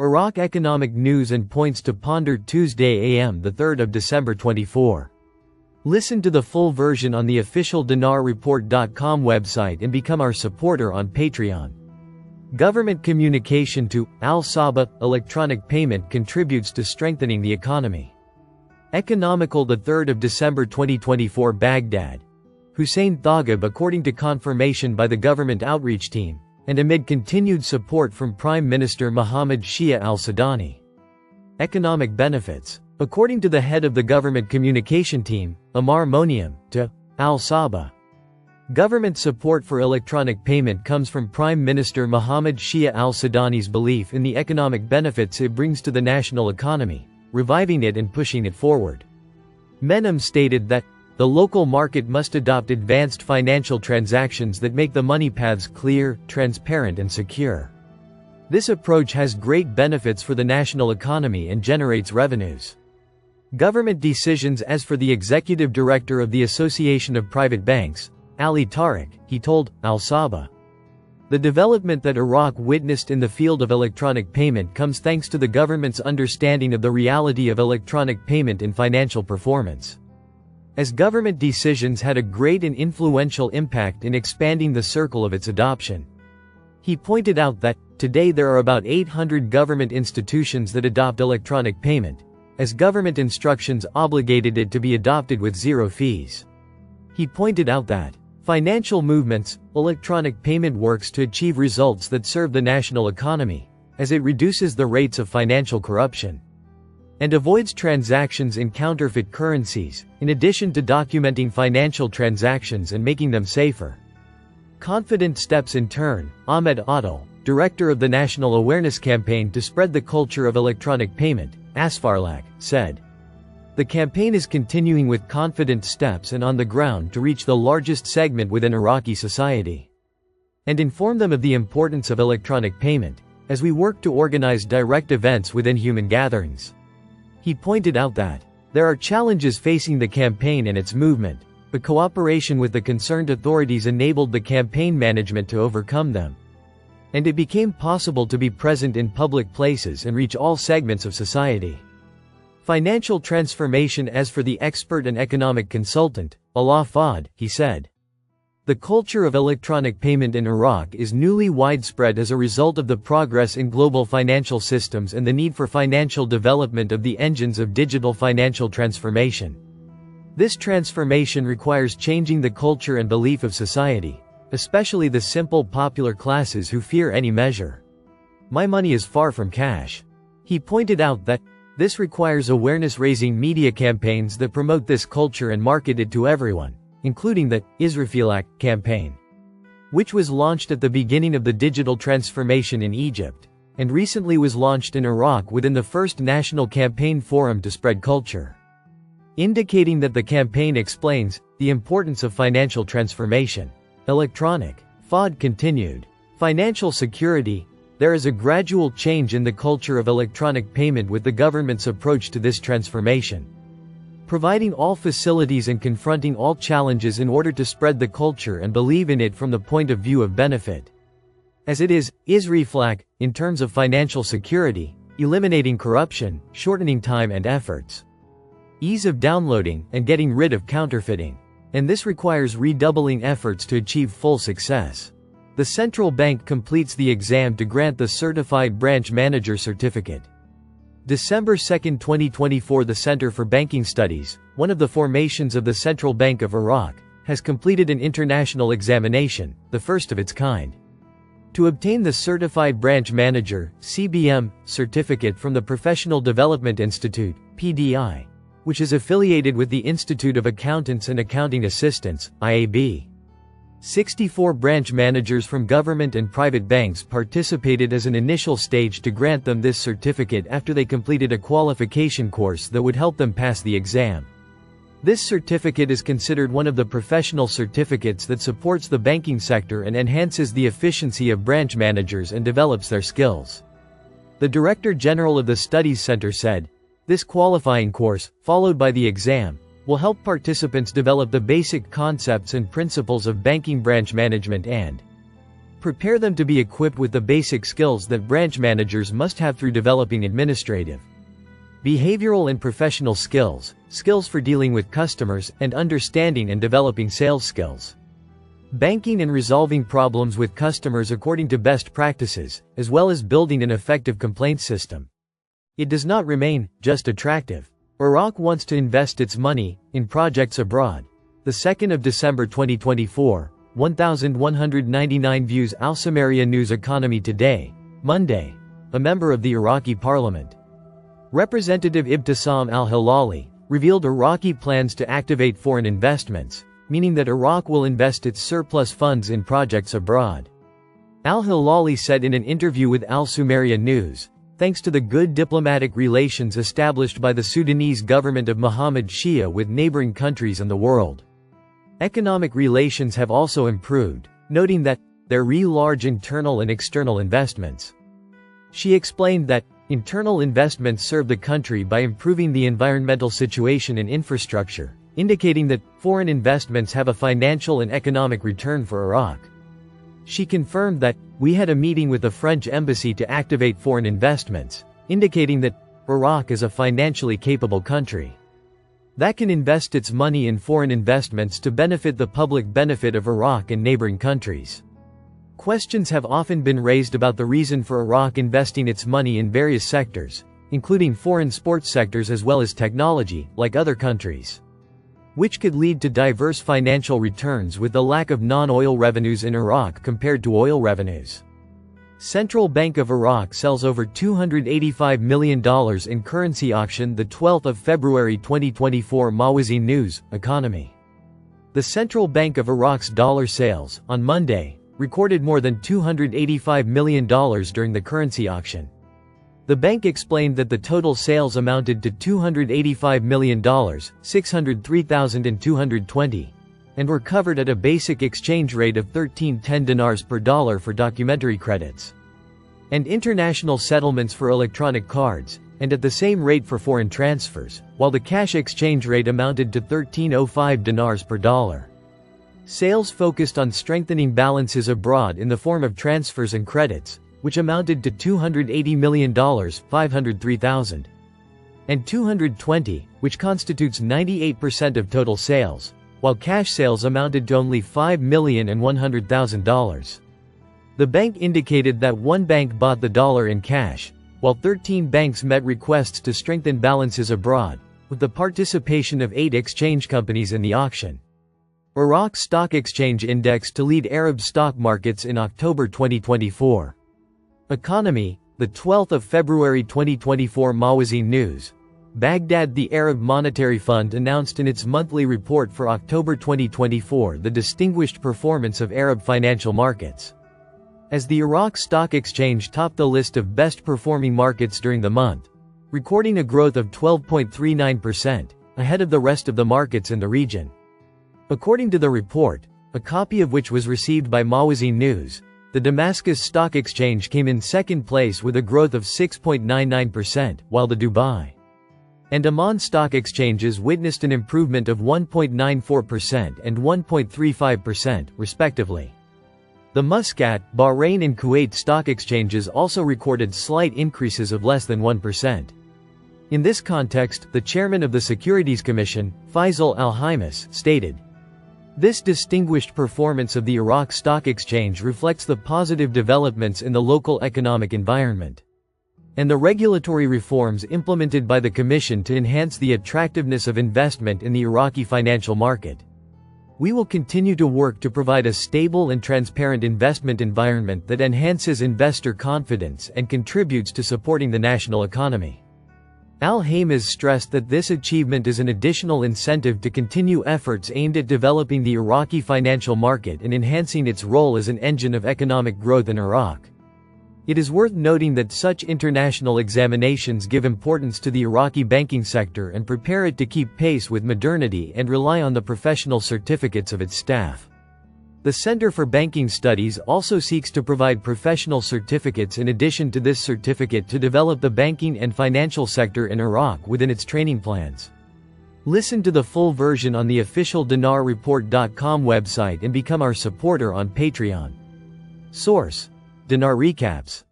Iraq economic news and points to ponder Tuesday AM 3 December 24. Listen to the full version on the official dinarreport.com website and become our supporter on Patreon. Government communication to Al-Sabah electronic payment contributes to strengthening the economy. Economical 3 December 2024 Baghdad. Hussein Thaqib according to confirmation by the government outreach team, and amid continued support from Prime Minister Mohammed Shia al-Sudani. Economic benefits. According to the head of the government communication team, Amar Moniam, to Al-Sabah. Government support for electronic payment comes from Prime Minister Mohammed Shia al-Sudani's belief in the economic benefits it brings to the national economy, reviving it and pushing it forward. Menem stated that the local market must adopt advanced financial transactions that make the money paths clear, transparent and secure. This approach has great benefits for the national economy and generates revenues. Government decisions. As for the executive director of the Association of Private Banks, Ali Tariq, he told Al-Sabah. The development that Iraq witnessed in the field of electronic payment comes thanks to the government's understanding of the reality of electronic payment in financial performance. As government decisions had a great and influential impact in expanding the circle of its adoption. He pointed out that, today there are about 800 government institutions that adopt electronic payment, as government instructions obligated it to be adopted with zero fees. He pointed out that, financial movements, electronic payment works to achieve results that serve the national economy, as it reduces the rates of financial corruption and avoids transactions in counterfeit currencies, in addition to documenting financial transactions and making them safer. Confident steps. In turn, Ahmed Adil, director of the National Awareness Campaign to spread the culture of electronic payment, Asfarlak, said, "The campaign is continuing with confident steps and on the ground to reach the largest segment within Iraqi society, and inform them of the importance of electronic payment, as we work to organize direct events within human gatherings." He pointed out that, there are challenges facing the campaign and its movement, but cooperation with the concerned authorities enabled the campaign management to overcome them. And it became possible to be present in public places and reach all segments of society. Financial transformation. As for the expert and economic consultant, Alaa Fahd, he said, "The culture of electronic payment in Iraq is newly widespread as a result of the progress in global financial systems and the need for financial development of the engines of digital financial transformation. This transformation requires changing the culture and belief of society, especially the simple popular classes who fear any measure. My money is far from cash." He pointed out that, this requires awareness-raising media campaigns that promote this culture and market it to everyone, including the Israfilak campaign, which was launched at the beginning of the digital transformation in Egypt, and recently was launched in Iraq within the first national campaign forum to spread culture. Indicating that the campaign explains the importance of financial transformation. Electronic. Fahd continued. Financial security. There is a gradual change in the culture of electronic payment with the government's approach to this transformation. Providing all facilities and confronting all challenges in order to spread the culture and believe in it from the point of view of benefit. As it is, Israfilak, in terms of financial security, eliminating corruption, shortening time and efforts. Ease of downloading, and getting rid of counterfeiting. And this requires redoubling efforts to achieve full success. The central bank completes the exam to grant the Certified Branch Manager certificate. December 2, 2024. The Center for Banking Studies, one of the formations of the Central Bank of Iraq, has completed an international examination, the first of its kind, to obtain the Certified Branch Manager (CBM) certificate from the Professional Development Institute (PDI), which is affiliated with the Institute of Accountants and Accounting Assistants (IAB). 64 branch managers from government and private banks participated as an initial stage to grant them this certificate after they completed a qualification course that would help them pass the exam. This certificate is considered one of the professional certificates that supports the banking sector and enhances the efficiency of branch managers and develops their skills. The Director General of the Studies Center said, "This qualifying course, followed by the exam, will help participants develop the basic concepts and principles of banking branch management and Prepare them to be equipped with the basic skills that branch managers must have through developing administrative, behavioral and professional skills, skills for dealing with customers, and understanding and developing sales skills. Banking and resolving problems with customers according to best practices, as well as building an effective complaint system. It does not remain just attractive. Iraq wants to invest its money in projects abroad. The 2nd of December 2024, 1199 views. Al Samaria News. Economy Today, Monday. A member of the Iraqi parliament, Representative Ibtisam al-Hilali, revealed Iraqi plans to activate foreign investments, meaning that Iraq will invest its surplus funds in projects abroad. Al-Hilali said in an interview with Al Samaria News, thanks to the good diplomatic relations established by the Sudanese government of Mohammed Shia with neighboring countries in the world, economic relations have also improved, noting that there are large internal and external investments. She explained that internal investments serve the country by improving the environmental situation and infrastructure, indicating that foreign investments have a financial and economic return for Iraq. She confirmed that, "We had a meeting with the French embassy to activate foreign investments," indicating that Iraq is a financially capable country that can invest its money in foreign investments to benefit the public benefit of Iraq and neighboring countries. Questions have often been raised about the reason for Iraq investing its money in various sectors, including foreign sports sectors as well as technology, like other countries, which could lead to diverse financial returns with the lack of non-oil revenues in Iraq compared to oil revenues. Central Bank of Iraq sells over $285 million in currency auction. The 12th of February 2024. Mawazin News, Economy. The Central Bank of Iraq's dollar sales, on Monday, recorded more than $285 million during the currency auction. The bank explained that the total sales amounted to $285 million, 603,220, and were covered at a basic exchange rate of 1310 dinars per dollar for documentary credits and international settlements for electronic cards, and at the same rate for foreign transfers, while the cash exchange rate amounted to 1305 dinars per dollar. Sales focused on strengthening balances abroad in the form of transfers and credits, which amounted to $280 million, 503,000, and 220, which constitutes 98% of total sales, while cash sales amounted to only $5,100,000. The bank indicated that one bank bought the dollar in cash, while 13 banks met requests to strengthen balances abroad, with the participation of 8 exchange companies in the auction. Iraq Stock Exchange Index to lead Arab stock markets in October 2024. Economy, the 12th of February 2024. Mawazin News. Baghdad. The Arab Monetary Fund announced in its monthly report for October 2024 the distinguished performance of Arab financial markets, as the Iraq Stock Exchange topped the list of best-performing markets during the month, recording a growth of 12.39%, ahead of the rest of the markets in the region. According to the report, a copy of which was received by Mawazin News, the Damascus Stock Exchange came in second place with a growth of 6.99%, while the Dubai and Amman stock exchanges witnessed an improvement of 1.94% and 1.35%, respectively. The Muscat, Bahrain and Kuwait stock exchanges also recorded slight increases of less than 1%. In this context, the chairman of the Securities Commission, Faisal Al-Hamis, stated, "This distinguished performance of the Iraq Stock Exchange reflects the positive developments in the local economic environment and the regulatory reforms implemented by the Commission to enhance the attractiveness of investment in the Iraqi financial market. We will continue to work to provide a stable and transparent investment environment that enhances investor confidence and contributes to supporting the national economy." Al-Hamis stressed that this achievement is an additional incentive to continue efforts aimed at developing the Iraqi financial market and enhancing its role as an engine of economic growth in Iraq. It is worth noting that such international examinations give importance to the Iraqi banking sector and prepare it to keep pace with modernity and rely on the professional certificates of its staff. The Center for Banking Studies also seeks to provide professional certificates in addition to this certificate to develop the banking and financial sector in Iraq within its training plans. Listen to the full version on the official dinarreport.com website and become our supporter on Patreon. Source: Dinar Recaps.